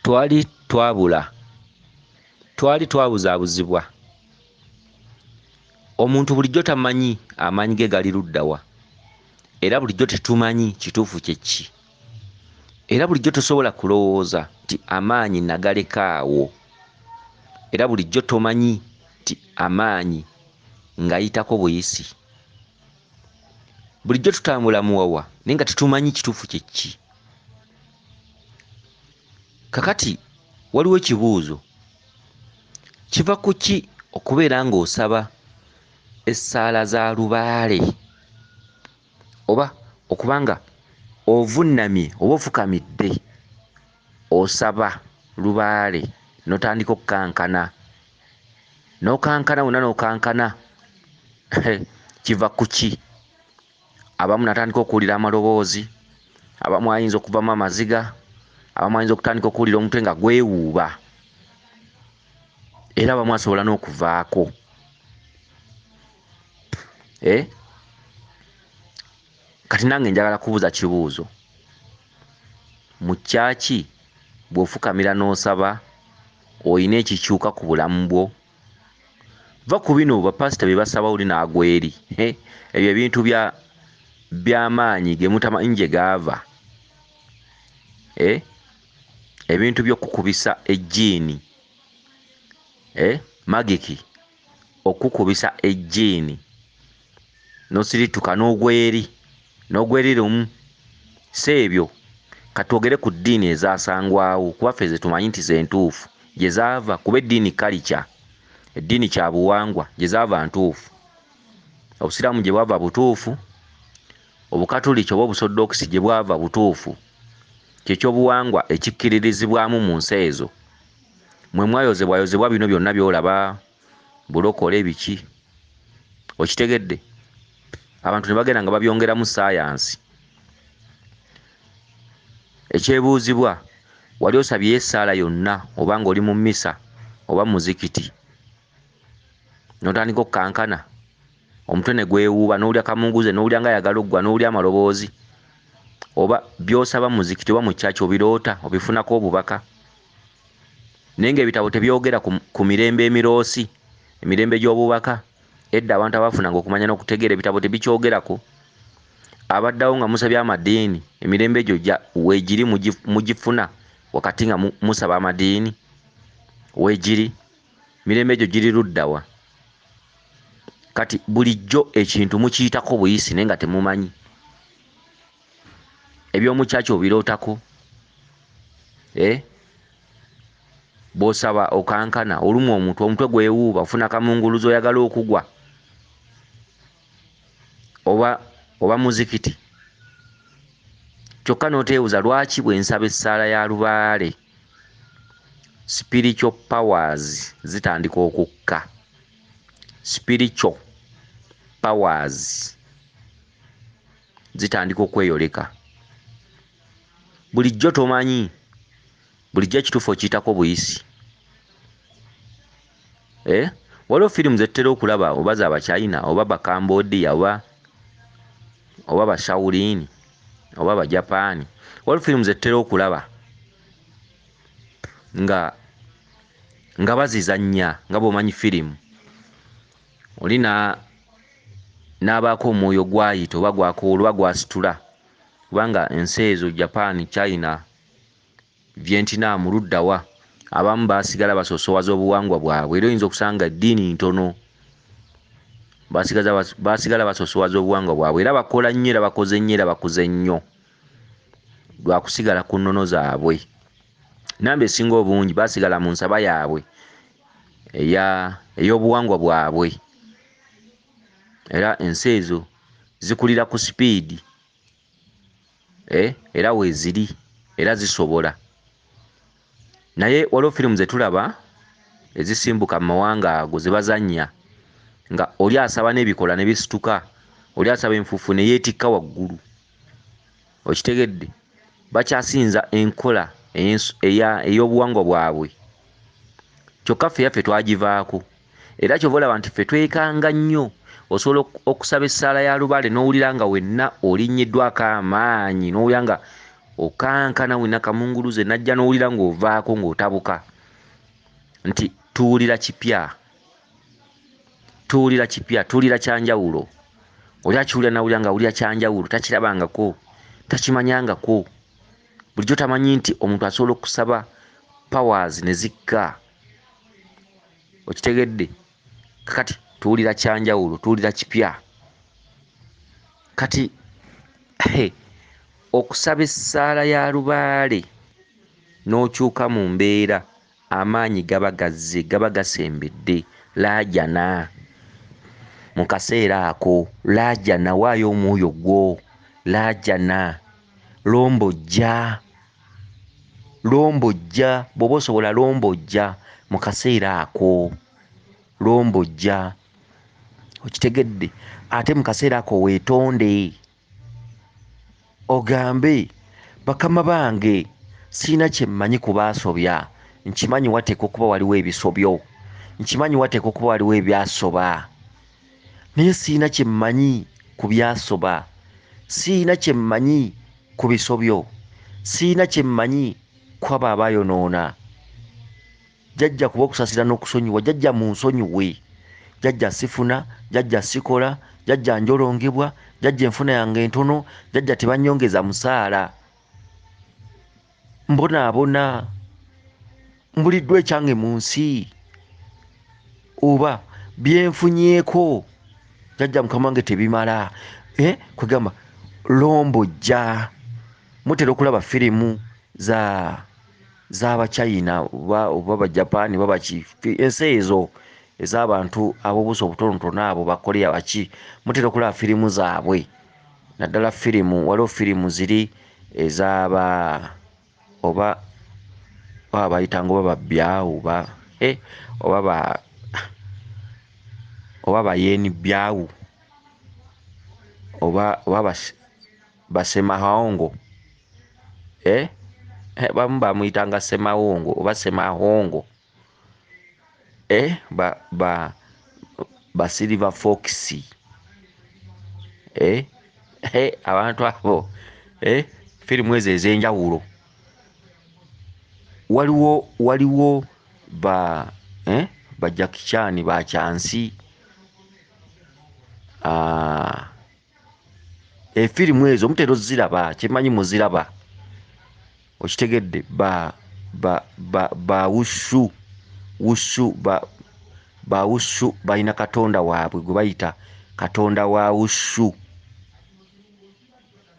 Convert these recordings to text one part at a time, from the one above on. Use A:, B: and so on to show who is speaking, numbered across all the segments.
A: twali twabuzaabuzibwa. Omuntu bulijjo tamanyi amaanyi ge gali luddawa, era bulijjo tetumanyi kituufu kye ki, era bulijjo tosobola kulowooza nti amaanyi nagaleka awo, era bulijjo tomanyi nti amaanyi ngayitako buyisi. Bulijjo tutambula muwawa naye nga tetumanyi kituufu kye ki. Kakati waliwo ekibuuzo, kiva ku ki okubeera ng'osaba essaala za lubaale, oba okubanga ovunnamye oba ofukamidde osaba lubaale n'otandika okukankana, n'okankana wonna n'okankana kiva ku ki? Abamu natandika okuwulira amaloboozi, abamu ayinza okuvamu amaziga, abamu ayinza okutandika okuwulira omutwe nga gwewuuba, era abamu asobola n'okuvaako. Kati nange njagala kubuuza kibuuzo, mu kyaki bw'ofukamira n'osaba oyina ekikyuka ku bulamu bwo? Va ku bino bapasita bye basaba oli n'agwa eri, ebyo ebintu by'amaanyi ge mutamanyi gye gaava, ebintu by'okukubisa ejjiini, magiki, okukubisa ejjiini n'osirituka n'ogwa eri lumu. Si ebyo, katwogere ku ddiini ezaasangwawo, kuba ffe ze tumanyi nti ze ntuufu, gye zaava, kuba eddiini kalica, eddiini kya buwangwa, gye zaava ntuufu. Obusiraamu gye bwava butuufu, Obukatuliki oba Obusoddokisi gye bwava butuufu, kyekyobuwangwa ekikkiririzibwamu mu nsi ezo. Mwe mwayozebwayozebwa bino byonna by'olaba, bulokole biki, okitegedde? Abantu ne bagenda nga babyongeramu saayansi. Ekyebuuzibwa, wali osabyeyo essaala yonna oba ng'oli mu mmisa oba mu muzikiti n'otandika okukankana, omutwe ne gwewuuba, n'owulya kamunguze, n'owulya nga ayagala oggwa, n'owulya amaloboozi, oba by'osaba mu muzikiti oba mu kyaki obiroota, obifunako obubaka? Naye ng'ebitabo tebyogera ku mirembe emiroosi, emirembe gy'obubaka. Edda abantu abafunanga okumanya n'okutegeera, ebitabo tebikyogerako. Abaddawo nga musabye amadiini, emirembe egyo weegiri mugifuna wakati nga musaba amadiini? Weegiri? Mirembe egyo giri luddawa? Kati bulijjo ekintu mukiyitako buyisi naye nga temumanyi. Eby'omu kyaki obirootako, bw'osaba okankana, olumwa omutwe gwewuuba, ofuna kamunguluzo oyagala okugwa, oba muzikiti. Kyokka n'oteebuuza lwaki bwe nsaba essaala ya lubaale spiritual powers zitandika okukka, spiritual powers zitandika okweyoleka. Bulijjo tomanyi, bulijjo ekituufu okiyitako buyisi. Waliwo firimu ze tutera okulaba, oba za Bachina oba Bacambodia oba Bashaolin oba Bajapaani. Waliwo firimu ze tutera okulaba nga bazizannya nga bw'omanyi firimu. Oli n'abaako omwoyo gwayita oba gwakoola oba gwasitula, kubanga ensi ezo Japan, China, Vietnam luddawa, abamu baasigala basoosowaza obuwangwa bwabwe. Era oyinza okusanga eddiini ntono, baasigala basoosowaza obuwangwa bwabwe, era bakola nnyo, era bakoze nnyo, era bakuze nnyo lwa kusigala ku nnono zaabwe. Namba esinga obungi baasigala mu nsaba yaabwe ey'obuwangwa bwabwe, era ensi ezo zikulira ku sipiidi, era weeziri, era zisobola. Naye waliwo firimu ze tulaba ezisimbuka mu mawanga ago ze bazannya, nga oli asaba n'ebikola ne bisituka, oli asaba enfuufu ne yeetikka waggulu. Okitegedde? Bakyasinza enkola ey'obuwangwa bwabwe. Kyokka ffe yaffe twagivaako, era kyova olaba nti ffe twekanga nnyo. Osobola okusaba essaala ya lubaale n'owulira nga wenna olinnyiddwako amaanyi, n'owulira nga okankana wina kamunguluze najja n'owulira ng'ovaako ng'otabuka nti tuwulira kipya, tuwulira kyanjawulo. Oli akiwulira nawulira nga awulira kyanjawulo, takirabangako, takimanyangako. Bulijjo tamanyi nti omuntu asobola okusaba powers ne zikka. Okitegedde? Kati tuwulira kyanjawulo, tuwulira kipya. Kati okusaba essaala ya lubaale n'okyuka mu mbeera, amaanyi gaba gazze, gaba gasembedde. Laajana mu kaseera ako, laajana, waayo omwoyo gwo, laajana, lombojja, bw'oba osobola lombojja mu kaseera ako, lombojja. Okitegedde? Ate mu kaseera ako weetonde, ogambe bakama bange sirina kye mmanyi ku baasobya, nkimanyi wateeka okuba waliwo ebisobyo, nkimanyi wateeka okuba waliwo ebyasoba, naye sirina kye mmanyi ku byasoba, sirina kye mmanyi ku bisobyo, sirina kye mmanyi ku abo abaayonoona. Jjajja kuba okusasira n'okusonyiwa, jjajja munsonyiwe, jjajja sifuna, jjajja sikola, jjajja njolongebwa, jjajja enfuna yange ntono, jjajja tebanyongeza musaala, mbonaabona, mbuliddwa ekyange mu nsi, oba byenfunyeeko, jjajja mukama wange tebimala. Kwegamba lombojja. Mutera okulaba firimu z'Abachina oba Bajapani baba ensi ezo ez'abantu ab'obuuso obutonotono abo bakoleya baki, mutera okulaba firimu zaabwe. Naddala waliwo firimu ziri ez'aba oba bayitanga oba babbya oba bayeni byawu oba basemahongo, bamu bamuyitanga semawongo oba semahongo, ba silver fox, abantu abo, firimu ezo ez'enjawulo. Waliwo ba Jackie Chan, ba Kyansi, efirimu ezo mutera oziraba, kimanyi muziraba. Okitegedde? ba wushu balina katonda waabwe gwe bayita katonda wa wushu,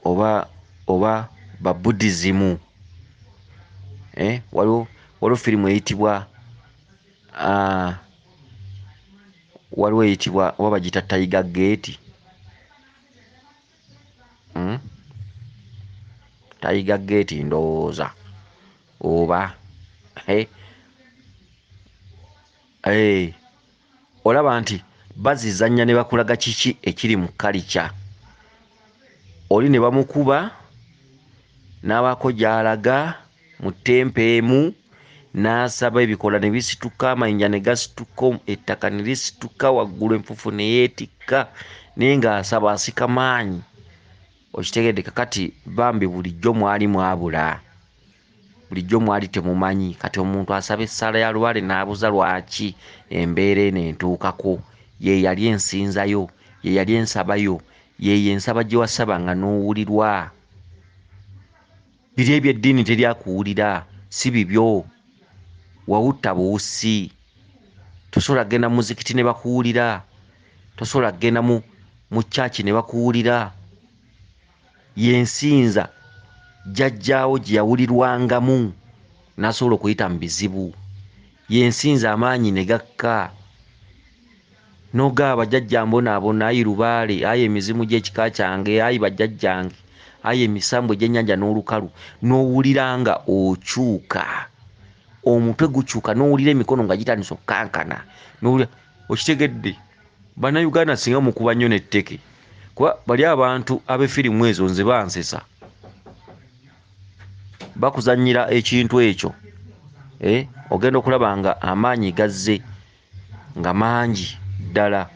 A: oba ba Buddhism. Waliwo firimu eyitibwa oba bagita Tiger Gate, Tiger Gate ndowooza, oba olaba nti bazizannya ne bakulaga kiki ekiri mu kalica. Oli ne bamukuba n'abaako gy'alaga mu ttempeemu, n'asaba ebikola ne bisituka, amayinja ne gasituka, ettaka ne lisituka, waggulu enfufu ne yeetikka, naye ng'asaba asika maanyi. Okitegedde? Kakati bambi bulijjo mwali mwabula, bulijjo mwali temumanyi. Kati omuntu asaba essaala ya lubaale n'abuza lwaki embeera eno entuukako, ye yali ensinzayo, ye yali ensabayo, yeyo ensaba gye wasabanga n'owulirwa. Biri eby'eddiini teryakuwulira, si bibyo, wawutta buwusi. Tosobola kgenda mu muzikiti ne bakuwulira, tosobola kgenda mu kyaki ne bakuwulira. Yensinza jjajjaawo gye yawulirwangamu n'asobola okuyita mu bizibu, yensinza amaanyi ne gakka. N'ogaba bajjajja mbonaabona, ayi lubaale, ayi emizimu gy'ekika kyange, ayi bajjajjange, ayi emisambo egy'ennyanja n'olukalu, n'owulira nga okyuka, omutwe gukyuka, n'owulira emikono nga gitandise okukankana, okitegedde? Bannayuganda singa mukuba nnyo n'etteke, kuba bali abantu ab'efirimu ezo nze bansesa, bakuzannyira ekintu ekyo, ogenda okulaba nga amaanyi gazze nga mangi ddala,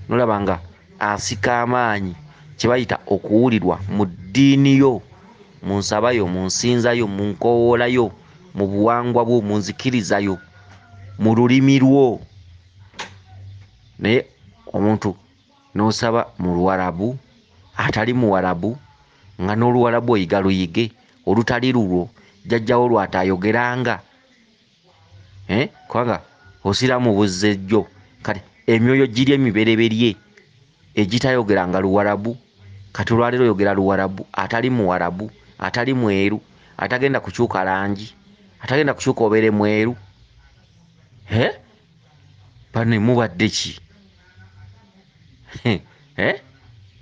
A: nolaba nga asika amaanyi, kye bayita okuwulirwa mu ddiini yo, munsabayo, munsinzayo, munkowoolayo, mu buwangwa bwo, munzikirizayo, mu lulimi lwo. Naye omuntu n'osaba mu Luwarabu, atali Muwarabu, nga n'Oluwarabu oyiga luyige, olutali lulwo jjajjawo lwataayogeranga. Kubanga osiramu buzzejjo, kati emyoyo giri emibereberye egitayogeranga Luwarabu, kati olwaleero oyogera Luwarabu, atali Muwarabu, atali mweru, atagenda kukyuka langi, atagenda kukyuka obeere mweru. Bane mubadde ki?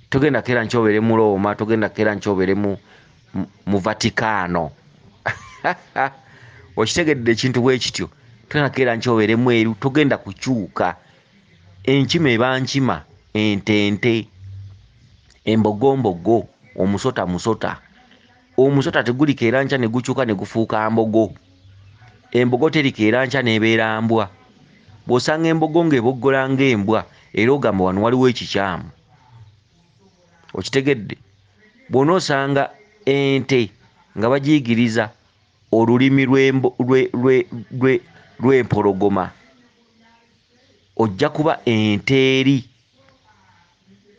A: Togenda keera nkyobeere mu Roma, togenda keera nkyobeere mu Vatikano. Okitegedde ekintu bwe kityo, togenda keera nkyobeere mweru, togenda kukyuka. Enkima eba nkima, ente, embogo, omusota. Omusota tegulikeera nkya ne gukyuka ne gufuuka mbogo. Embogo terikeera nkya n'ebeera mbwa. Bw'osanga embogo ng'eboggola ng'embwa era ogamba wano waliwo ekikyamu. Okitegedde? Bw'onoosanga ente nga bagiyigiriza olulimi lw'empologoma, ojja kuba ente eri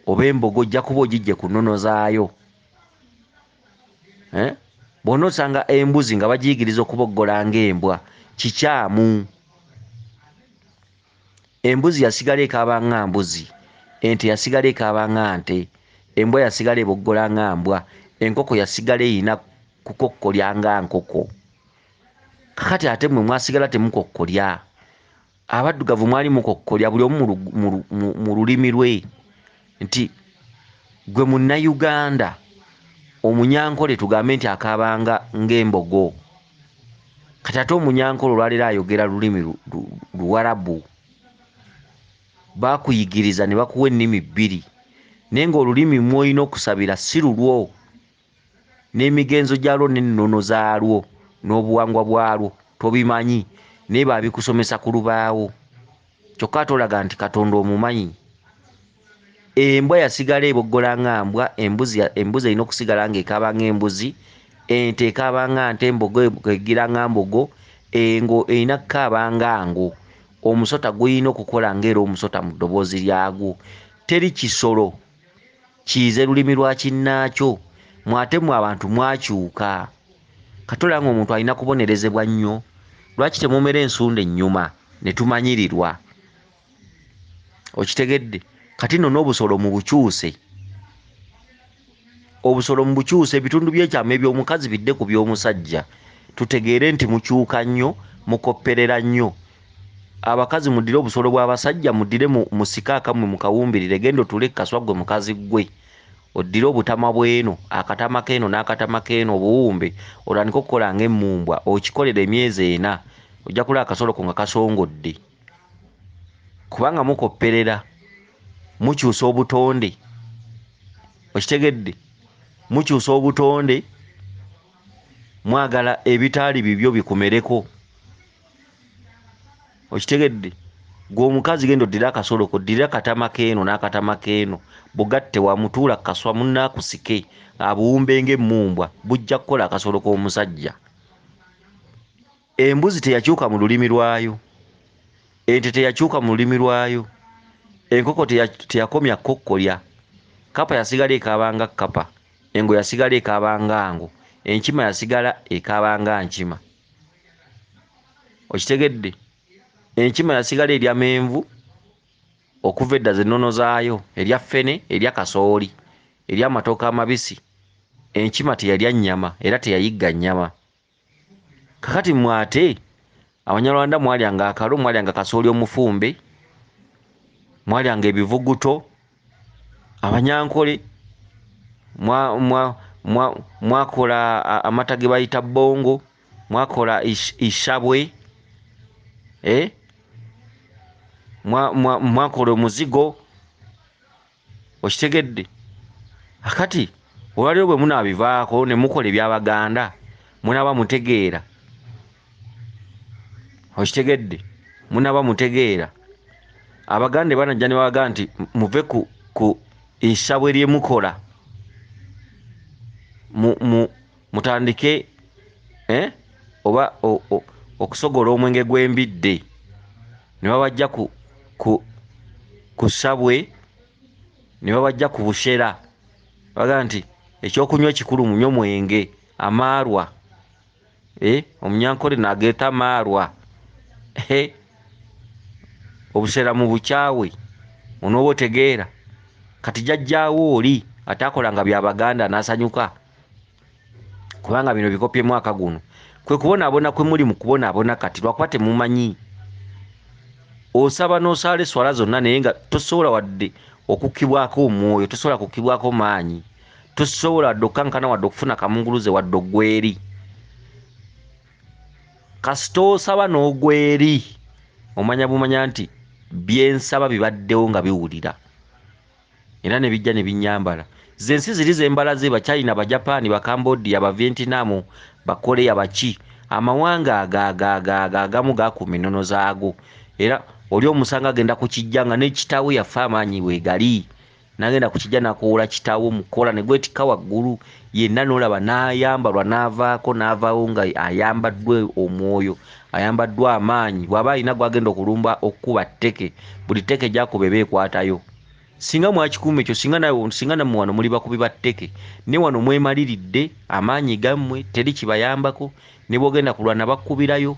A: oba embogo ojja kuba ogijje ku nnono zaayo. Bw'onoosanga embuzi nga bagiyigiriza okuboggola ng'embwa, kikyamu. Embuzi yasigala ekaaba nga mbuzi, ente yasigala ekaaba nga nte, embwa yasigala eboggola nga mbwa, enkoko yasigala erina kukokkolya nga nkoko. Kakati ate mmwe mwasigala temukokkolya. Abaddugavu mwali mukokkolya buli omu mu lulimi lwe. Nti gwe Munnayuganda, Omunyankole tugambe nti akaabanga ng'embogo. Kati ate Omunyankole olwaleero ayogera lulimi Luwarabu. Baakuyigiriza ne bakuwa ennimi bbiri, naye ng'olulimi mw'olina okusabira si lulwo, n'emigenzo gyalwo n'ennono zaalwo n'obuwangwa bwalwo tobimanyi, naye baabikusomesa ku lubaawo. Kyokka ate olaga nti Katonda omumanyi. Embwa yasigala eboggola nga mbwa, embuzi erina okusigala ng'ekaaba ng'embuzi, ente ekaaba nga nte, embogo egira nga mbogo, engo erina kukaaba nga ngo. Omusota gulina okukola ng'era omusota mu ddoboozi lyagwo. Teri kisolo kiyize lulimi lwa kinnaakyo. Mwate mwe abantu mwakyuka. Kati olaba ng'omuntu alina kubonerezebwa nnyo. Lwaki temumera ensunda ennyuma ne tumanyirirwa? Okitegedde? Kati nno n'obusolo mu bukyuse. Obusolo mu bukyuse, ebitundu by'ekyama eby'omukazi bidde ku by'omusajja. Tutegeere nti mukyuka nnyo, mukopperera nnyo. Abakazi muddire obusolo bw'abasajja, muddire mu sikaaka mmwe mukawumbirire, genda otule kaswa gwe mukazi gwe. Oddire obutama bw'eno, akatama k'eno n'akatama k'eno, obuwumbe, otandike okukola ng'emmumbwa, okikolera emyezi 4, ojja kulaba akasolo ko nga kasongodde. Kubanga mukopperera, mukyusa obutonde. Okitegedde? Mukyusa obutonde, mwagala ebitaali bibyo bikumereko. Okitegedde? Gwe omukazi genda oddire akasolo ko, oddire akatama k'eno n'akatama k'eno, bugatte wamutuula kaswa munnaakusike, abuwumbe ng'emmumbwa, bujja kukola akasolo k'omusajja. Embuzi teyakyuka mu lulimi lwayo, ente teyakyuka mu lulimi lwayo, enkoko teyakomya kkokkolya, kapa yasigala ekaaba nga kkapa, engo yasigala ekaaba nga ngo, enkima yasigala ekaaba nga nkima. Okitegedde? Enkima yasigala erya menvu okuva edda z'ennono zaayo, erya ffene, erya kasooli, erya amatooke amabisi. Enkima teyalya nnyama era teyayigga nnyama. Kakati mwate Abanyarwanda mwalyanga akalo, mwalyanga kasooli omufumbe, mwalyanga ebivuguto. Abanyankole mwakola amata ge bayita bbongo, mwakola ishabwe, mwakola omuzigo. Okitegedde? Akati olwaleero bwe munaabivaako ne mukola eby'Abaganda, munaaba mutegeera. Okitegedde? Munaaba mutegeera. Abaganda banajja ne babaga nti muve ku ishabwe lye mukola mutandike oba okusogola omwenge gw'embidde ne babajja ku ssabwe ne babajja ku bushera baga nti ekyokunywa ekikulu munywe mwenge amaarwa omunyankole nageeta amaarwa obushera mu bukyawe onooba otegeera kati jajjaawo oli ataakolanga byabaganda n'asanyuka kubanga bino bikopye mwaka guno kwe kubonaabona kwe muli mu kubonaabona kati lwakuba temumanyi osaba n'osaala eswala zonna naye nga tosobola wadde okukkibwako omwoyo tosobola kukkibwako maanyi tosobola wadde okukankana wadde okufuna kamunguluze wadde ogweri kasita osaba n'ogweri omanya bumanya nti byensaba bibaddewo nga biwulira era ne bijja ne binyambala zensi ziri zembalaze bachina bajapani bakambodia bavietnamu bakoleya baki amawanga agamu gakuma ennono zaago era oli omusanga agenda kukijjanga n'ekitawo yafa amaanyi wegali nagenda kukijja nakoola kitawo mukola ne gwetikka waggulu yenna n'olaba n'ayambalwa n'avaako n'avaawo nga ayambaddwe omwoyo ayambaddwa amaanyi bw'aba alina gwagenda okulumba okkuba tteke buli tteke gyakuba eba ekwatayo singa mwakikuuma ekyo singa nammwe wano muli bakubi ba tteke ne wano mwemaliridde amaanyi gammwe teri kibayambako ne bwogenda kulwana bakkubirayo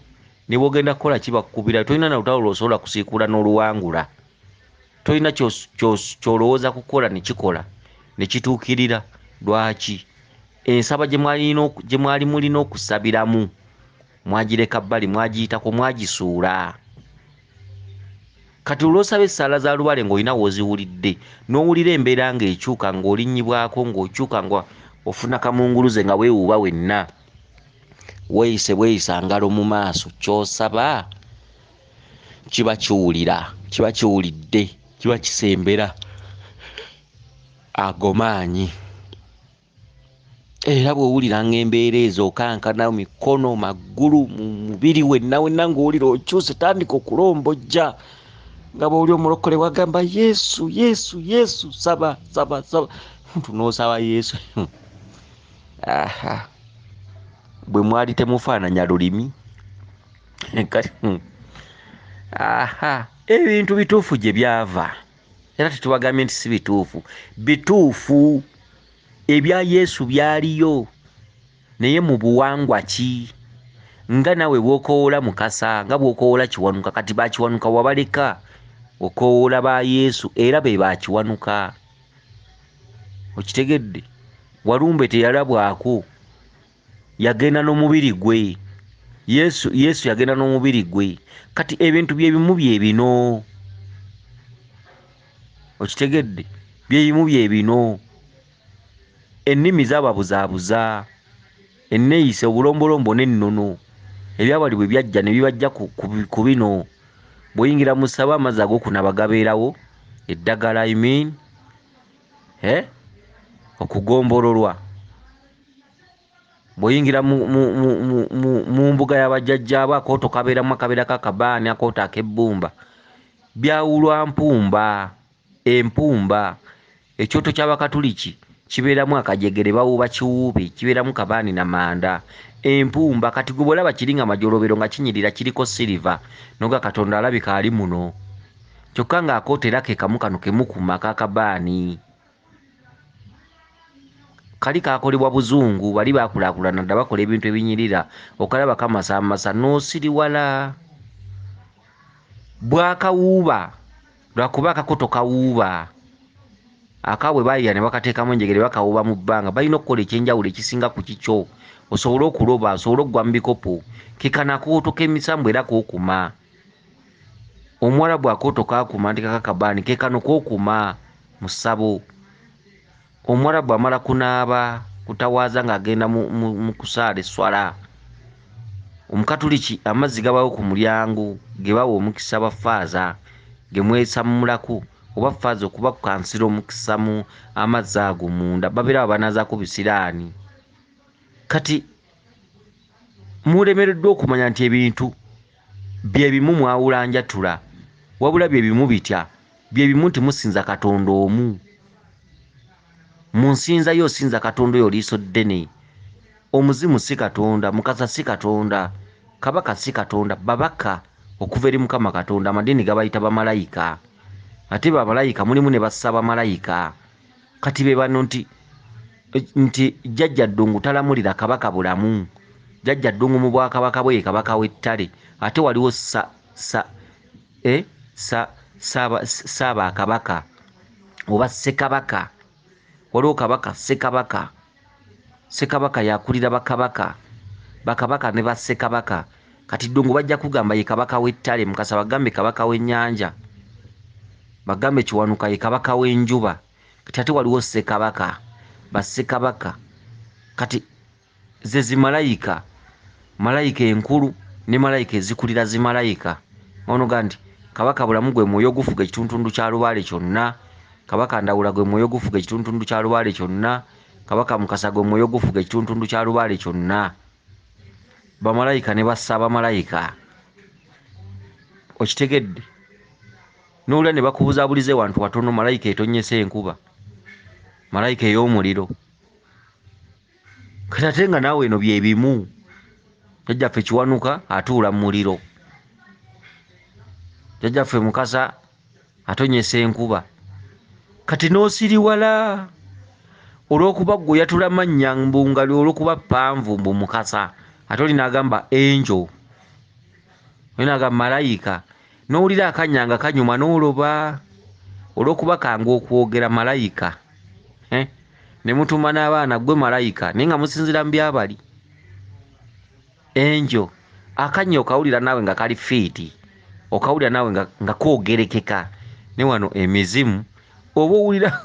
A: ne bwogenda kukola kibakkubirayo tolina na lutalo lw'osobola kusiikula n'oluwangula tolina kyolowooza kukola ne kikola ne kituukirira lwaki ensaba gye mwali mulina okusabiramu mwagireka bbali mwagiyitako mwagisuula kati olw'osaba essaala za lubale ng'olina w'oziwulidde n'owulira embeera ng'ekyuka ng'olinnyibwako ng'okyuka nga ofuna kamunguluze nga weewuuba wenna weeyise bweyisa ngalo mu maaso ky'osaba kiba kiwulira kiba kiwulidde kiba kisembera ago maanyi era bw'owuliranga embeera ezo okankana mikono maggulu mu mubiri wenna ng'owulira okyuse tandika okulombojja nga bw'oli omulokole wagamba yesu yesu yesu saba saba saba tunoosaba yesu bwe mwali temufaananya lulimi ebintu bituufu gye byava era tetubagambye nti si bituufu bituufu ebya yesu byaliyo naye mu buwangwa ki nga nawe bw'okoowola mukasa nga bw'okoowola kiwanuka kati bakiwanuka wabaleka okoowola ba yesu era be bakiwanuka okitegedde walumbe teyalabwako yagenda n'omubiri gwe yesu yagenda n'omubiri gwe kati ebintu byebimu byebino okitegedde byebimu byebino ennimi zababuzaabuza enneeyise obulombolombo n'ennono ebyawali bwe byajja ne bibajja ku bino bw'oyingira mu ssaba amazzi ag'okunaba gabeerawo eddagala okugombololwa bw'oyingira mu mbuga y'abajjajjaabo akooto kabeeramu akabeerako akabaani akooto ak'ebbumba byawulwa empumba ekyoto ky'abakatuliki kibeeramu akajegere bawuuba kiwuubi kibeeramu kabaani na manda empumba kati gwe bw'olaba kiri nga majolobero nga kinyirira kiriko siliva noga katonda alabika ali muno kyokka ng'akooto era ke kamu kano kemukuma kakabaani kali kakolebwa buzungu bali bakulaakulana dda bakola ebintu ebinyirira okalaba kamasamasa n'osiriwala bwakawuuba lwakuba akakoto kawuuba akaabwe bayiya ne bakateekamu enjegere bakawuuba mu bbanga balina okukola ekyenjawulo ekisinga ku kikyo osobole okuloba osobole okugwa mu bikopo kekanakooto k'emisambu era kookuma omuwala bw'akooto kaakuma nti kakakabaani kekano kookuma mu ssabo omuwala bw'amala kunaaba kutawaaza ng'agenda mu kusaala eswala omukatuliki amazzi gabawo ku mulyango ge bawa omukisa bafaaza ge mwesamulaku oba faaza okuba kukansira omukisamu amazzi ago munda babeera babanazaako bisiraani kati mulemereddwa okumanya nti ebintu byebimu mwawulanjatula wabula byebimu bitya byebimu nti musinza katonda omu munsinzayo osinza katonda oyo liiso ddene omuzimu si katonda, mukasa si katonda, kabaka si katonda, babaka okuva eri Mukama Katonda. Amadini gabayita bamalayika, ate bamalayika mulimu ne bassa bamalayika. Kati be bano nti jjajja Ddungu talamulira kabaka bulamu, jjajja Ddungu mu bwakabaka bwe kabaka w'ettale, ate waliwo Ssaabakabaka oba Ssekabaka, waliwo kabaka Ssekabaka. Ssekabaka yakulira bakabaka, bakabaka ne bassekabaka. Kati Ddungu bajja kugamba ye kabaka w'ettale, Mukasa bagambe kabaka w'ennyanja, bagambe Kiwanuka ye kabaka w'enjuba. Kati ate waliwo Ssekabaka, bassekabaka. Kati ze zimalayika, malayika enkulu ne malayika ezikulira zimalayika. Ono gandi kabaka bulamu gwe mwoyo gufuga ekituntundu kya Lubaale kyonna, kabaka Ndawula gwe mwoyo gufuga ekituntundu kya Lubaale kyonna, kabaka Mukasa gwe mwoyo gufuga ekituntundu kya Lubaale kyonna. Bamalayika ne bassa bamalayika, okitegedde? N'olula ne bakubuzaabulize wantu watono, malayika etonnyesa enkuba, malayika ey'omuliro. Kati ate nga naawe eno bye bimu, jjajjaffe Kiwanuka atuula mu muliro, jjajjaffe Mukasa atonnyesa enkuba. Kati n'osiriwala olw'okuba ggwe yatula mannya mbungali, olw'okuba ppanvu mbu Mukasa, ate oli n'agamba enjo, oli n'agamba malayika. N'owulira akanya nga kanyuma n'oloba, olw'okuba kangu okwogera malayika. Ne mutuma n'abaana gwe malayika, naye nga musinzira mu byabali. Enjo akanya okawulira naawe nga kali fiiti, okawulira naawe nga koogerekeka. Ne wano emizimu oba owulira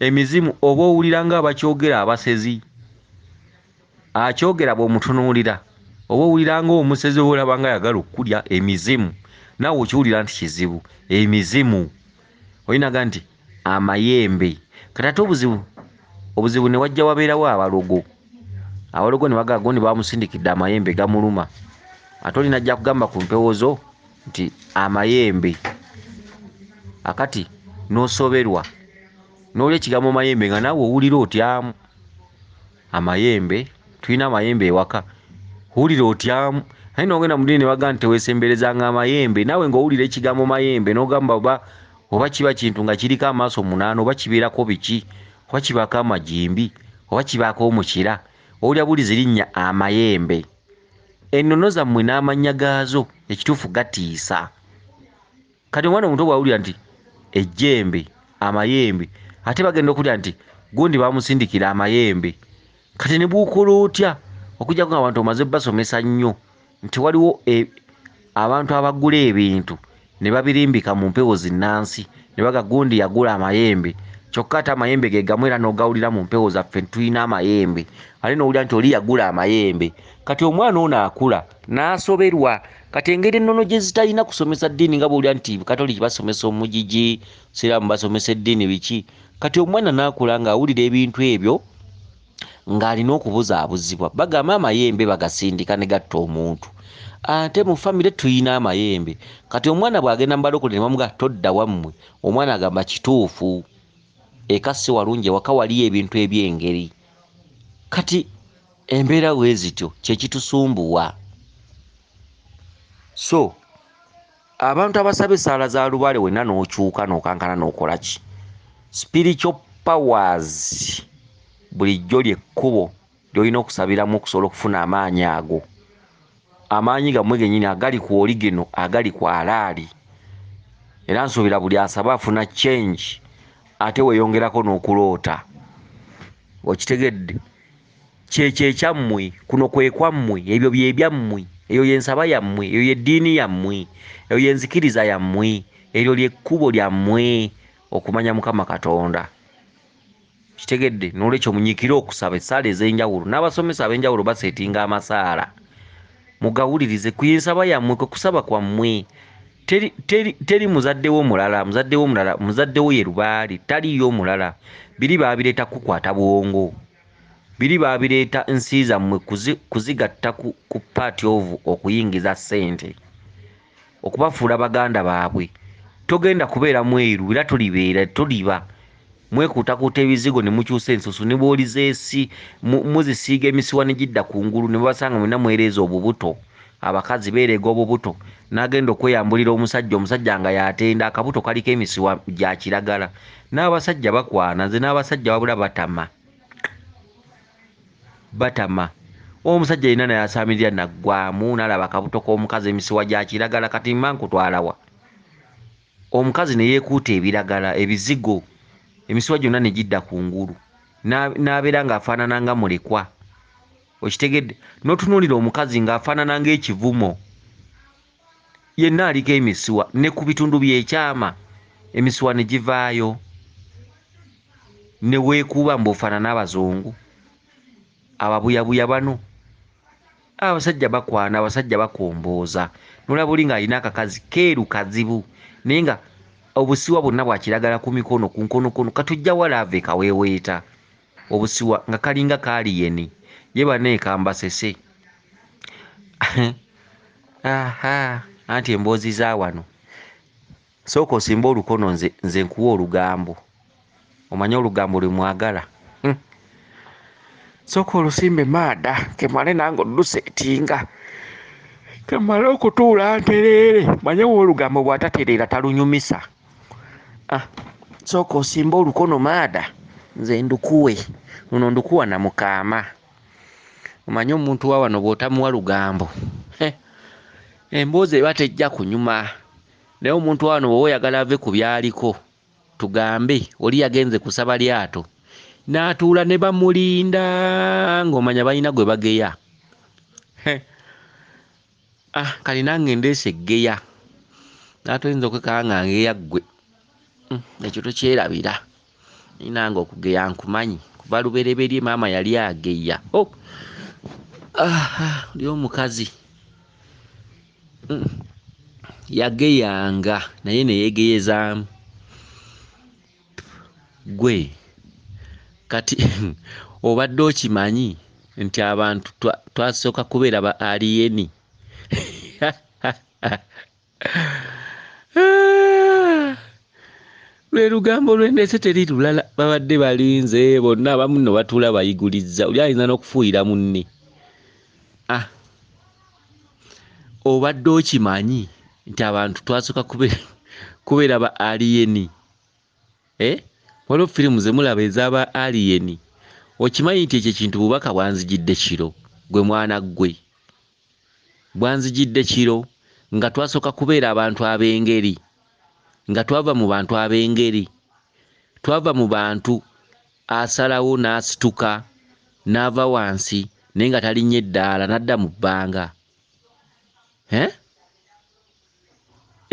A: emizimu oba owulira nga abakyogera abasezi, akyogera bw'omutunuulira oba owulira nga omusezi oba olaba nga ayagala okkulya. Emizimu naawe okiwulira nti kizibu. Emizimu olinaga nti amayembe. Kati ate obuzibu ne wajja wabeerawo abalogo, abalogo ne bagamba gondi bamusindikidde amayembe gamuluma. Ate olina ajja kugamba ku mpewo zo nti amayembe. Akati n'osoberwa n'olya ekigambo mayembe nga naawe owulira otyamu. Amayembe, tulina amayembe ewaka, owulira otyamu. Naye n'ogenda mu ddiini ne bagamba nti teweesemberezanga amayembe, naawe ng'owulira ekigambo mayembe n'ogamba oba kiba kintu nga kiriko amaaso 8, oba kibeerako biki, oba kibaako amajimbi, oba kibaako omukira, owulira bulizi linnya amayembe. Ennono zammwe n'amannya gaazo ekituufu gatiisa. Kati omwana omuto bw'awulira nti ejjembe, amayembe, ate bagenda okulya nti gundi bamusindikira amayembe. Kati ne bw'okola otya okuggyako ng'abantu omaze basomesa nnyo nti waliwo abantu abagula ebintu ne babirimbika mu mpewo zinnansi ne baga gundi yagula amayembe, kyokka ate amayembe ge gamu era n'ogawulira mu mpewo zaffe tulina amayembe, ate n'owulira nti oli yagula amayembe. Kati omwana ono akula n'asoberwa. Kati engeri ennono gye zitalina kusomesa ddiini nga bw'olya nti Katoliki basomesa omugigi, Siraamu basomesa eddiini biki. Kati omwana n'akula ng'awulira ebintu ebyo ng'alina okubuzaabuzibwa. Bagamba amayembe bagasindika ne gatta omuntu. Ate mu famire tulina amayembe. Kati omwana bw'agenda mu balokole ne bamuga todda wammwe, omwana agamba kituufu, eka si walungi, ewaka waliyo ebintu eby'engeri. Kati embeera bwe zityo kye kitusumbuwa. So abantu abasaba essaala za Lubaale wenna n'okyuka n'okankana n'okola ki? Spiritual powers bulijjo lyekkubo ly'olina okusabiramu okusobola okufuna amaanyi ago. Amaanyi gammwe gennyini agali ku oli geno, agali ku alaali. Era nsuubira buli asaba afuna change, ate weeyongerako n'okuloota. Okitegedde? Kyekyo ekyammwe, kuno kwe kwammwe, ebyo bye byammwe, eyo y'ensaba yammwe, eyo y'eddiini yammwe, eyo y'enzikiriza yammwe, eryo lyekkubo lyammwe okumanya Mukama Katonda. Kitegedde? N'olwekyo munyiikire okusaba essaala ez'enjawulo. N'abasomesa ab'enjawulo baseetinga amasaala. Mugawulirize ku ensaba yammwe, kwe kusaba kwammwe. Teri muzaddewo mulala, muzaddewo ye Lubaale, taliyo omulala. Biri baabireeta kukwata bwongo. Biri baabireeta nsi zammwe kuzigatta ku paati ovu okuyingiza ssente, okubafuula baganda baabwe. Togenda kubeera mweru era tuliba. mwekutakuta ebizigo ne mukyusa ensusu ne boolizeesi muzisiiga emisiwa ne gidda kungulu ne babasanga mwena mwereeza obubuto abakazi beerega obubuto n'agenda okweyambulira omusajja nga yatenda akabuto kaliko emisiwa gya kiragala n'abasajja bakwana nze n'abasajja wabula batama omusajja yenna naye asaamirira naggwamu n'alaba akabuto k'omukazi emisiwa gya kiragala kati mankutwalawa omukazi ne yeekuuta ebiragala ebizigo emisiwa gyonna ne gidda kungulu n'abeera ng'afaanana nga mulekwa okitegedde n'otunuulira omukazi ng'afaanana ng'ekivumo yenna aliko emisiwa ne ku bitundu byekyama emisiwa ne givaayo ne weekuuba mbuufaanana abazungu ababuyabuya bano abasajja bakwana abasajja bakombooza nolaba oli ng'alina akakazi keeru kazibu naye nga obusiwa bwonna bwa kiragala ku mikono ku nkonokono katujja walaave kaweeweeta obusiwa nga kalinga kaaliyeni ye baneekambasese aha anti emboozi za wano sooka osimba olukono nze nkuwa olugambo omanye olugambo lwe mwagala sooka olusimbe maada kemale nange oluseetinga kemale okutuula ntereere manye wa olugambo bw'atatereera talunyumisa sooka osimba olukono maada nze ndukuwe luno ndukuwa na mukaama omanye omuntu wa wano bw'otamuwa lugambo emboozi eba tejja kunyuma naye omuntu wa wano bw'oba oyagala ave ku byaliko tugambe oli yagenze kusaba lyato n'atuula ne bamulinda ng'omanya balina gwe bageya kali nange ndeese eggeya n'atoyinza okwekanga nga ngeya ggwe ekyo tokyerabira nange okugeya nkumanyi kuva lubereberye maama yali ageya oli omukazi yageyanga naye neyeegeyezaamu gwe kati obadde okimanyi nti abantu twasooka kubeera ba aliyeni lwe lugambo lwendeese teri lulala babadde balinze bonna abamu no batuula bayigulizza oli ayinza n'okufuuyira munne obadde okimanyi nti abantu twasooka kubeera ba aliyeni waliwo firimu ze mulaba ez'aba aliyeni okimanyi nti ekyo ekintu bubaka bwanzijidde kiro gwe mwana ggwe bwanzijidde kiro nga twasooka kubeera abantu ab'engeri nga twava mu bantu ab'engeri twava mu bantu asalawo n'asituka n'ava wansi naye nga talinnya eddaala n'adda mu bbanga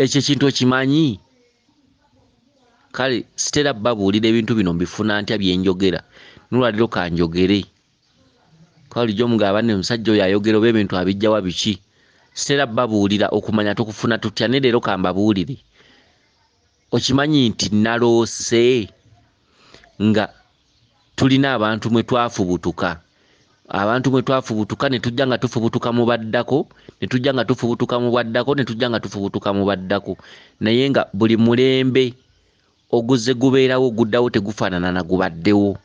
A: ekyo ekintu okimanyi kale sitera babuulira ebintu bino mbifuna ntya byenjogera nolwaliro kanjogere kale lijjo mugamba ne omusajja oyo ayogera oba ebintu abijjawa biki sitera babuulira okumanya tukufuna tutya ne leero kambabuulire okimanyi nti naloose nga tulina abantu mwe twafubutuka ne tujja nga tufubutuka mu baddako ne tujja nga tufubutuka mu baddako ne tujja nga tufubutuka mu baddako naye nga buli mulembe oguzze gubeerawo oguddawo tegufaanana na gubaddewo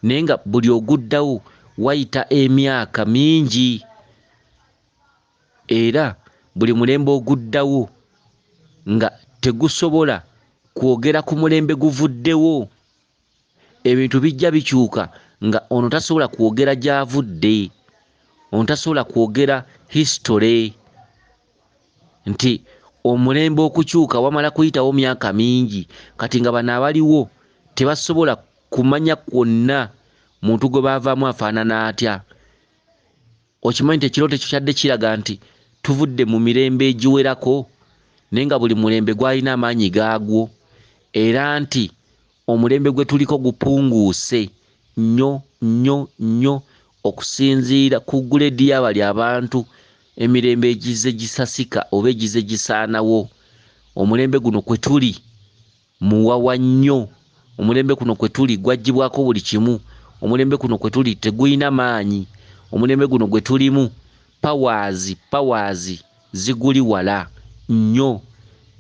A: naye nga buli oguddawo wayita emyaka mingi era buli mulembe oguddawo nga tegusobola kwogera ku mulembe guvuddewo ebintu bijja bikyuka nga ono tasobola kwogera gy'avudde ono tasobola kwogera history nti omulembe okukyuka wamala kuyitawo myaka mingi kati nga bano abaliwo tebasobola kumanya kwonna muntu gwe baavaamu afaanana atya okimanyi nti ekirooto ekyo kyadde kiraga nti tuvudde mu mirembe egiwerako naye nga buli mulembe gwalina amaanyi gaagwo era nti omulembe gwe tuliko gupunguuse nnyo okusinziira ku guledi y'abali abantu emirembe egize gisasika oba egize gisaanawo omulembe guno kwe tuli muwawa nnyo omulembe guno kwe tuli gwaggyibwako buli kimu omulembe guno kwe tuli tegulina maanyi omulembe guno gwe tulimu powers ziguli wala nnyo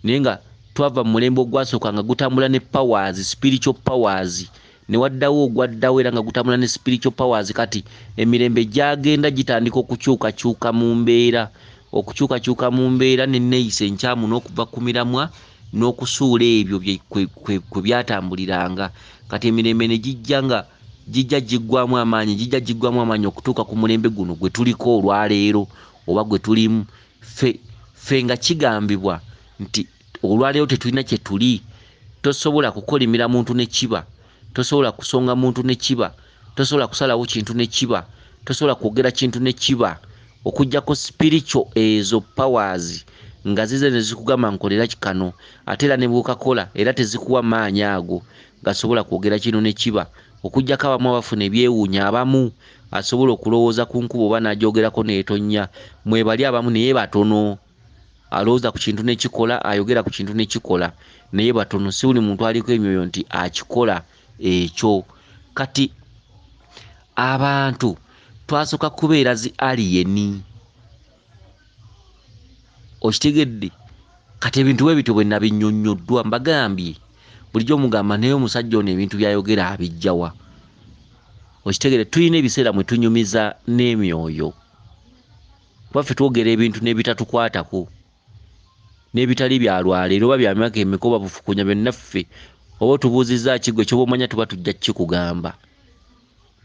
A: naye nga twava mu mulembe ogwasooka nga gutambula ne powers, spiritual powers, ne waddawo ogwaddawo era nga gutambula ne spiritual powers. Kati emirembe gyagenda gitandika okukyukakyuka mu mbeera, okukyukakyuka mu mbeera n'enneeyisa enkyamu n'okuva ku miramwa n'okusuula ebyo kwe byatambuliranga. Kati emirembe ne gijja nga gijja giggwamu amaanyi okutuuka ku mulembe guno gwe tuliko olwaleero oba gwe tulimu. Ffe nga kigambibwa nti olwaleero tetulina kye tuli, tosobola kukolimira muntu ne kiba, tosobola kusonga muntu ne kiba, tosobola kusalawo kintu ne kiba, tosobola kwogera kintu ne kiba, okujjako spiritual ezo powers nga zize ne zikugamba nkolera kikano, ate era ne bw'okakola era tezikuwa maanyi ago gasobola kwogera kino ne kiba. Okujjako abamu abafuna ebyewuunya, abamu asobola okulowooza ku nkuba oba n'agyogerako n'etonnya. Mwebali abamu naye batono, alowooza ku kintu n'ekikola, ayogera ku kintu n'ekikola, naye batono. Si buli muntu aliko emyoyo nti akikola ekyo. Kati abantu twasooka kubeera zi alien, okitegedde? Kati ebintu bwe bityo bwe nabinnyonnyoddwa mbagambye, bulijjo mugamba naye omusajja ono ebintu byayogera abijjawa. Okitegedde? Tulina ebiseera mwe tunyumiza n'emyoyo, baffe twogera ebintu n'ebitatukwatako, n'ebitali bya lwaleero oba bya myaka emeka oba bufukunya byonnaffe oba otubuuzizza kigwe ky'oba omanya tuba tujja kukigamba.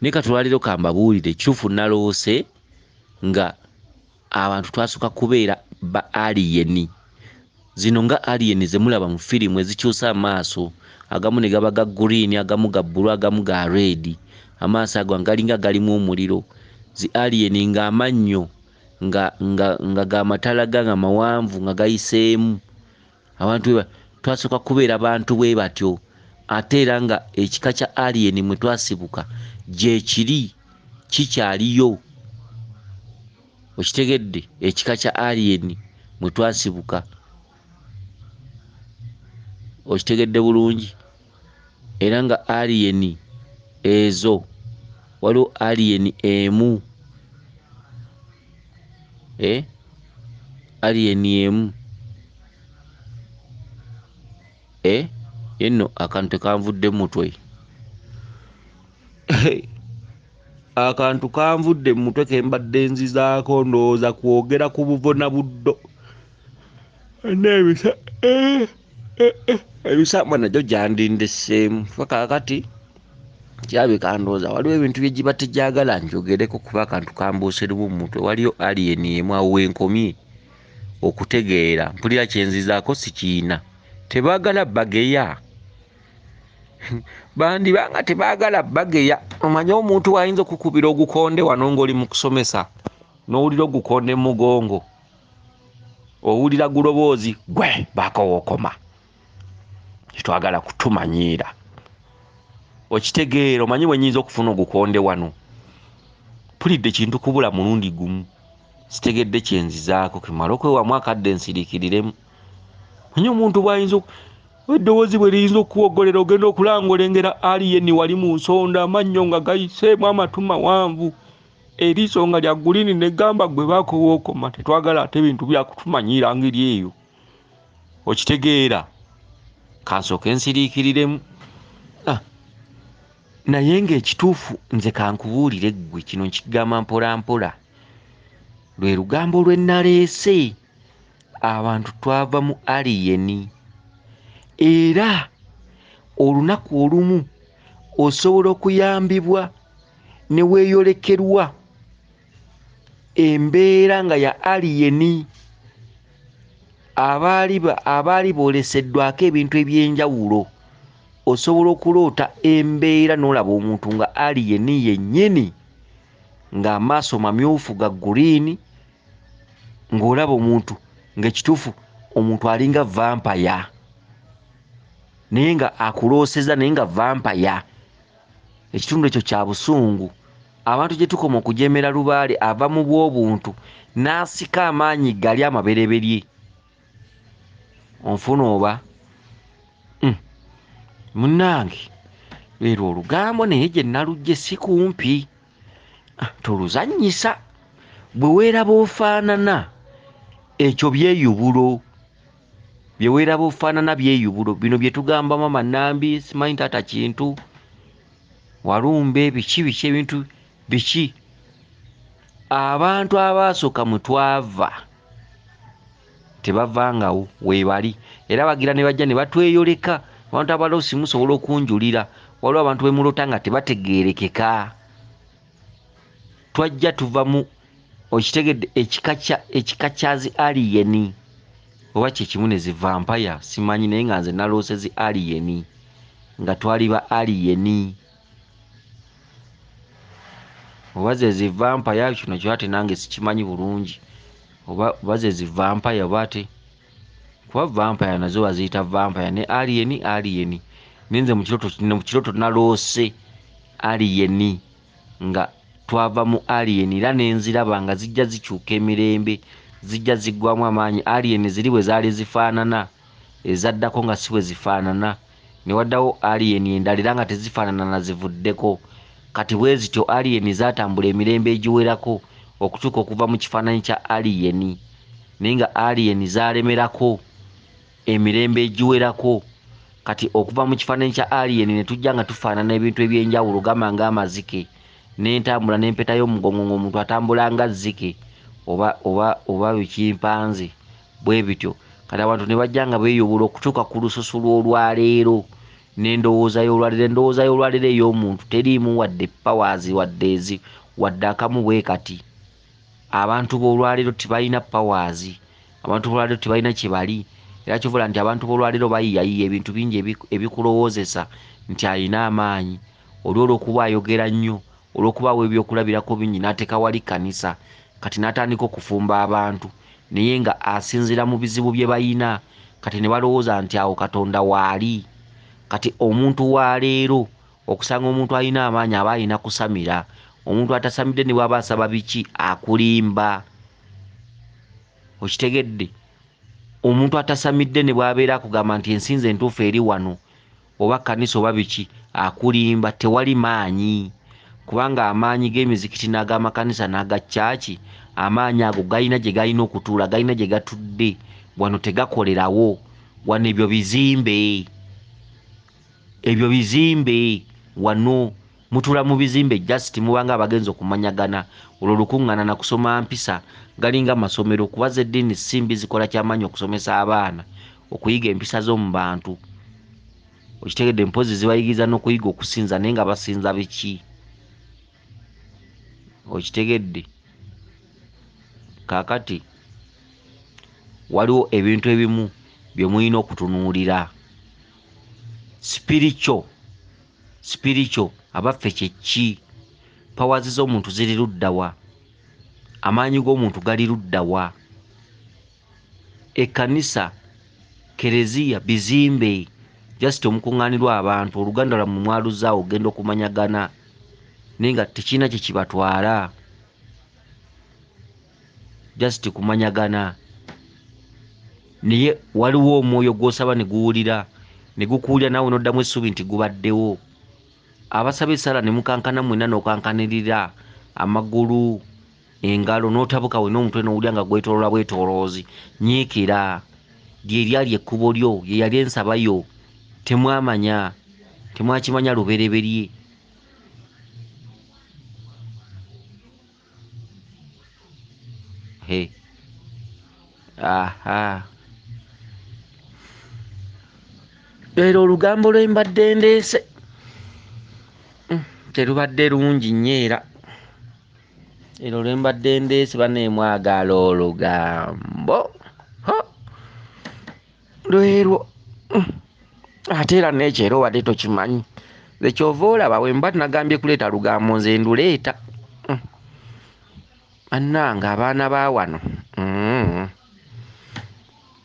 A: Naye katulwaleero kambabuulire ekituufu naloose nga abantu twasooka kubeera ba alien. Zino nga alien ze mulaba mu firimu ezikyusa amaaso, agamu ne gaba ga green, agamu ga blue, agamu ga red, amaaso ago ngalinga galimu omuliro. Zi alien nga amannyo nga ga matalaga nga mawanvu nga gayiseemu. Abantu twasooka kubeera bantu bwe batyo, ate era nga ekika kya alien mwe twasibuka gye kiri kikyaliyo. Okitegedde? Ekika kya alien mwe twasibuka, okitegedde bulungi? Era nga alien ezo waliwo alien emu, alien emu. Yenno akantu tekanvudde mu mutwe, akantu kanvudde mu mutwe ke mbadde nzizaako, ndowooza kwogera ku buvo na buddo ebisamba nagyo gyandindeseemu. Kakati kirabika ndowooza waliwo ebintu bye giba tegyagala njogereko kuba akantu kambuuserumu mu mutwe. Waliyo alien emu awo wenkomye okutegeera, mpulira kyenzizaako sikiina. Tebaagala bageya, bandibanga tebaagala bageya. Omanye omuntu wayinza okukubira ogukonde wano ng'oli mu kusomesa, n'owulira ogukonde mu mugongo, owulira guloboozi gwe bakowookoma, kitwagala kutumanyiira. Okitegeera? Omanyi bwe nnyinza okufuna ogukonde wano, pulidde kintu kubula mulundi gumu, sitegedde kyenzizaako, kimala okwewamu akadde nsiriikiriremu. Manyi omuntu bw'ayinza eddoboozi bwe liyinza okuwogolera, ogenda okulanga olengera alien wali mu nsonda, amannyo nga gayiseemu, amatu mawanvu, eriiso nga lya gulini negamba gwe bakowookoma. Tetwagala ate bintu byakutumanyiira ngeri eyo, okitegeera? Kansooke nsiriikiriremu. Naye ng'ekituufu nze kankubuulire ggwe, kino nkigamba mpola mpola, lwe lugambo lwe naleese. Abantu twava mu alien, era olunaku olumu osobola okuyambibwa ne weeyolekerwa embeera nga ya alien. Abaali booleseddwako ebintu eby'enjawulo, osobola okuloota embeera n'olaba omuntu nga alien yennyini, ng'amaaso mamyufu ga green, ng'olaba omuntu ng'ekituufu omuntu alinga vampire, naye nga akulooseza, naye nga vampire. Ekitundu ekyo kya busungu. Abantu gye tukoma okujemera lubaale ava mu bw'obuntu n'asika amaanyi gali amabereberye. Onfuna oba? Munnange, leero olugambo naye gye nalugye si kumpi, toluzannyisa. Bwe weeraba ofaanana, ekyo byeyubulo. byewera bufaanana byeyubulo bino bye tugamba mama Nambi simanyi taata kintu Walumbe biki ebintu biki abantu abaasooka mwe twava tebavangawo weebali era bagira ne bajja ne batweyoleka abantu abaloosi musobola okunjulira waliwo abantu bemulota nga tebategeerekeka twajja tuva mu okitegedde ekika kya zi aliyeni oba kyekimu ne zi vampire simanyi naye nga nze naloose zi aliyeni nga twali ba aliyeni oba ze zi vampire kino kyo ate nange sikimanyi bulungi oba ze zi vampire oba ate kuba vampire nazo baziyita vampire ne aliyeni ninze mu kiroto naloose aliyeni nga twava mu aliyeni era nenziraba nga zijja zikyuka emirembe zijja ziggwamu amaanyi aliyeni ziri bwe zaali zifaanana ezaddako nga si bwe zifaanana ne waddawo aliyeni endala era nga tezifaanana na zivuddeko kati bwe zityo aliyeni zaatambula emirembe egiwerako okutuuka okuva mu kifaananyi kya aliyeni naye nga aliyeni zaalemerako emirembe egiwerako kati okuva mu kifaananyi kya aliyeni ne tujja nga tufaanana ebintu ebyenjawulo gamba ng'amazike n'entambula n'empeta y'omugongo ng'omuntu atambula nga zzike oba bikimpanze bwe bityo kati abantu ne bajja nga beeyobula okutuuka ku lususu lw'olwaleero n'endowooza y'olwaleero ey'omuntu teriimu wadde powers wadde akamu bwe kati abantu b'olwaleero tebalina powers abantu b'olwaleero tebalina kye bali era kyovola nti abantu b'olwaleero bayiyayiya ebintu bingi ebikulowoozesa nti alina amaanyi olw'olwokuba ayogera nnyo olw'okubaawo ebyokulabirako bingi n'ateeka wali kanisa kati n'atandika okufumba abantu naye nga asinziira mu bizibu bye bayina kati ne balowooza nti awo Katonda waali kati omuntu wa leero okusanga omuntu alina amaanyi aba alina kusamira omuntu atasamidde ne bw'aba asaba biki akulimba okitegedde omuntu atasamidde ne bw'abeera akugamba nti ensinza entuufu eri wano oba kanisa oba biki akulimba tewali maanyi kubanga amaanyi g'emizikiti n'ag'amakanisa n'aga caaki amaanyi ago galina gye galina okutuula galina gye gatudde wano tegakolerawo wano ebyo bizimbe wano mutuula mu bizimbe just mubanga abagenzi okumanyagana olwo lukuŋŋaana na kusoma mpisa galinga amasomero kubaza eddiini simbi zikola kyamaanyi okusomesa abaana okuyiga empisa z'omu bantu okitegedde mpozi zibayigiriza n'okuyiga okusinza naye nga basinza biki okitegedde kaakati waliwo ebintu ebimu bye mulina okutunuulira spiritual abaffe kyeki pawazi z'omuntu ziri luddawa amaanyi g'omuntu gali luddawa ekkanisa kereziya bizimbe just omukuŋŋaanirwa abantu oluganda lwammwe mwaluzaawo ogenda okumanyagana naye nga tekirina kye kibatwala just kumanyagana naye waliwo omwoyo gw'osaba ne guwulira ne gukuwulira naawe n'oddamu essuubi nti gubaddewo abasaba essala ne mukankana mwenna n'okankanirira amagulu engalo n'otabuka we n'omutwe n'owulira nga gwetoloola bwetoloozi nyiikira lye lyali ekkubo lyo ye yali ensaba yo temwakimanya lubereberye leero olugambo lwe mbadde ndeese terubadde lungi nnyo era ero lwe mbadde ndeese baneemwagala olugambo lwerwo ate era n'ekyero wadde tokimanyi nze kyova olaba bwe mba nagambye kuleeta lugambo nze nduleeta bannange abaana ba wano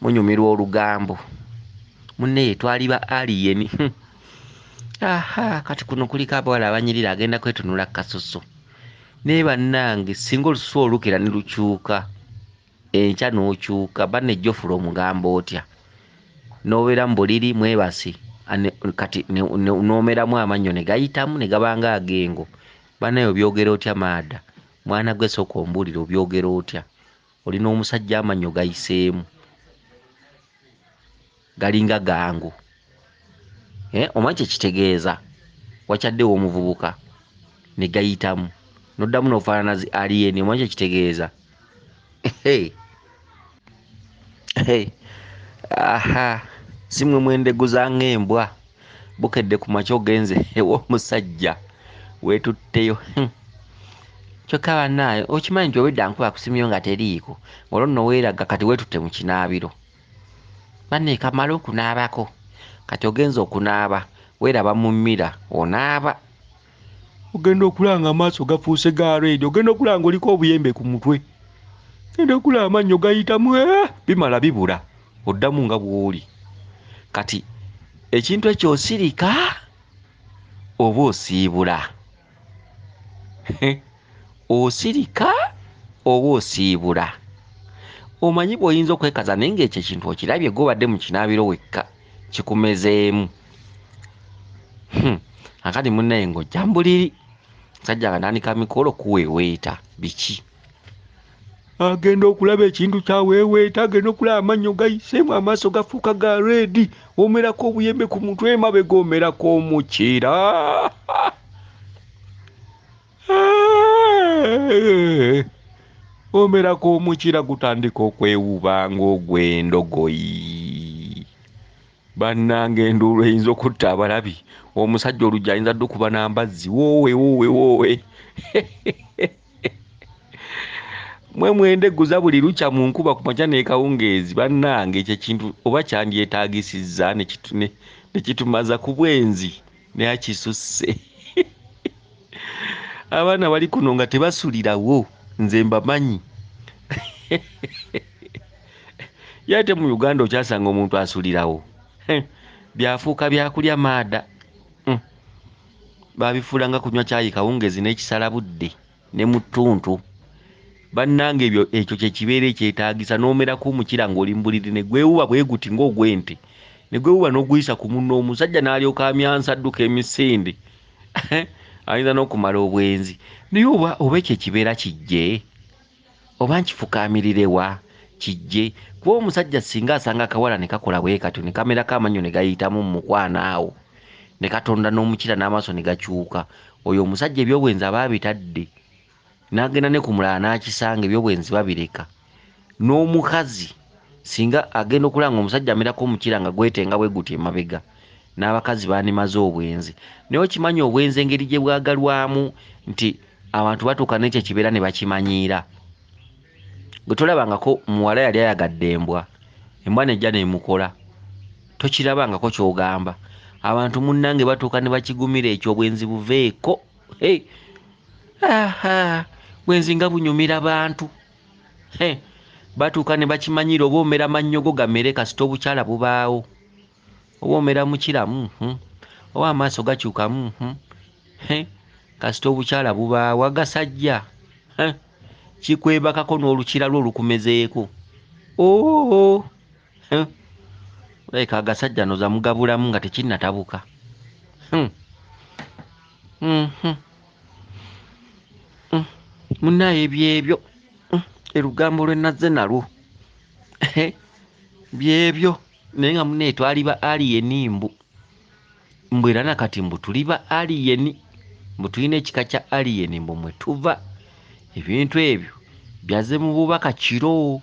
A: munyumirwa olugambo munne twali ba aliyeni kati kuno kuliko abawala abanyirira agenda kwetunula kasusu naye bannange singa olususu olukera ne lukyuka enkya n'okyuka bannejjofula omugambo otya n'obeera mu buliri mwebasi kati n'omeramu amannyo ne gayitamu ne gabanga agengo bannaye obyogera otya maada mwana gwe sooka ombuulira obyogera otya olina omusajja amannyo gayiseemu galinga gangu. Omanyi kyekitegeeza wakyaddewo omuvubuka ne gayitamu noddamu n'ofaanana zi alien. Omanyi kyekitegeeza? Aha, si mmwe mwendeguza ng'embwa bukedde ku makya ogenze ew'omusajja weetutteyo. Kyokka bannaaye okimanyi nti obwedda nkuba kusimyeyo nga teriiko olwo nno weeraga kati weetutte mu kinaabiro. Banne kamala okunaabako kati ogenza okunaaba weeraba mu mmira onaaba. Ogenda okulaba amaaso gafuuse ga reedi, ogenda okulaba ng'oliko obuyembe ku mutwe, ogenda okulaba amannyo gayitamu bimala bibula oddamu nga bw'oli. Kati ekintu ekyo osirika oba osiibula? Osirika oba osiibula? Omanyi bw'oyinza okwekaza naye ng'ekyo ekintu okirabye gwe obadde mu kinaabiro wekka kikumezeemu. Akati munnaye ng'ojja mbuliri musajja ng'atandika mikolo kuweeweeta biki? Agenda okulaba ekintu kyaweeweeta, agenda okulaba amannyo gayiseemu, amaaso gafuuka ga reedi, omerako obuyembe ku mutwe, emabega omerako omukira. Omerako omukira gutandika okwewuuba ng'ogw'endogoyi. Bannange enduulu eyinza okutta abalabi. Omusajja olujja ayinza dde okuba n'ambazzi woowe. Mwe mwendeguza buli lukya mu nkuba ku makya n'ekawungeezi. Bannange ekyo ekintu oba kyandyetaagisizza ne kitumaza ku bwenzi ne akisusse. Abaana bali kuno nga tebasulirawo, nze mbamanyi. Ye ate mu Uganda okyasanga omuntu asulirawo byafuuka byakulya maada. Baabifuulanga kunywa caayi kawungeezi n'ekisala budde ne mu ttuntu. Bannange ekyo kye kibeera ekyetaagisa, n'omerako omukira ng'oli mu buliri ne gwewuba bwe guti ng'ogw'ente, ne gwewuba n'oguyisa ku munno, omusajja n'alyoka amyansa adduka emisinde. Ayinza n'okumala obwenzi. Naye oba ekyo ekibeera kijje oba nkifukaamirirewa kijje? Kuba omusajja singa asanga akawala ne kakola bwe katyo ne kamerako amannyo ne gayitamu mu mukwano awo ne katonda n'omukira n'amaaso ne gakyuka, oyo omusajja ebyobwenzi aba abitadde. N'agenda ne ku mulala n'akisanga ebyobwenzi babireka. N'omukazi singa agenda okulaba ng'omusajja amerako omukira nga gwetenga bwe guti emabega, n'abakazi baanimaze obwenzi. Naye okimanyi obwenzi engeri gye bwagalwamu nti abantu batuuka n'ekyo kibeera ne bakimanyiira. Gwe tolabangako muwala yali ayagadde embwa nejja nemukola, tokirabangako ky'ogamba. Abantu munnange batuuka ne bakigumira ekyo obwenzi buveeko. Bwenzi nga bunyumira bantu. Batuuka ne bakimanyiira, oba omera mannyogo gamere kasita obukyala bubaawo, oba omera mukira oba amaaso gakyuka kasita obukyala bubaawo. Agasajja kikwebakako n'olukira lwo olukumezeeko. Olabika agasajja noza mugabulamu nga tekinnatabuka. Munnaye byebyo erugambo lwe nazze nalwo byebyo. Naye nga munnaye twali ba alien mbu era nakati mbu tuli ba alien, mbu tulina ekika kya alien mbu mwe tuva. Ebintu ebyo byaze mu bubaka kiro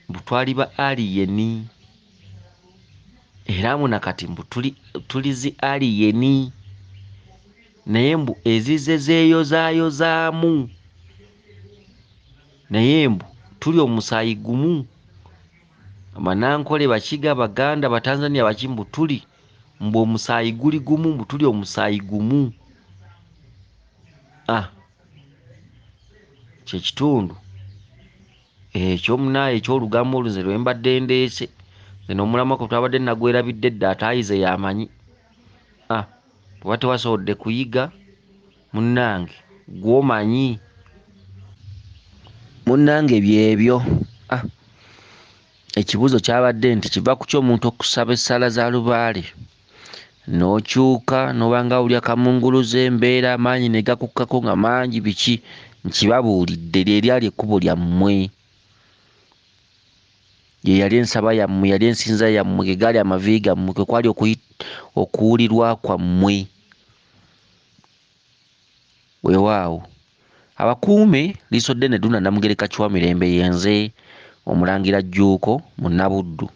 A: mbu twali ba alien, era munakati mbu tuli zi alien. Naye mbu ezize zeeyozayozaamu, naye mbu tuli omusaayi gumu. Abanankole, Bakiga, Baganda, Batanzania, baki mbu tuli mbu omusaayi guli gumu, mbu tuli omusaayi gumu. Kyekitundu ekyo munaaye eky'olugambo olunze lwe mbadde ndeese. Nze n'omulamwa kwe twabadde nagwerabidde dda ataayize yamanyi. Bw'oba tewasobodde kuyiga munnange gw'omanyi. Munnange byebyo. Ekibuuzo kyabadde nti kiva ku ky'omuntu okusaba essala za lubaale n'okyuka n'obanga awulya kamunguluze, embeera amaanyi ne gakukkako nga mangi, biki? Nkibabuulidde lye lyali ekkubo lyammwe. ye yali ensaba yammwe, yali ensinza yammwe, ge gaali amavi gammwe, kwe kwali okuwulirwa kwammwe. Weewaawo abakuume liiso ddene Dduna Namugereka Chwa Mirembe yenze Omulangira Jjuuko mu Nnabuddu.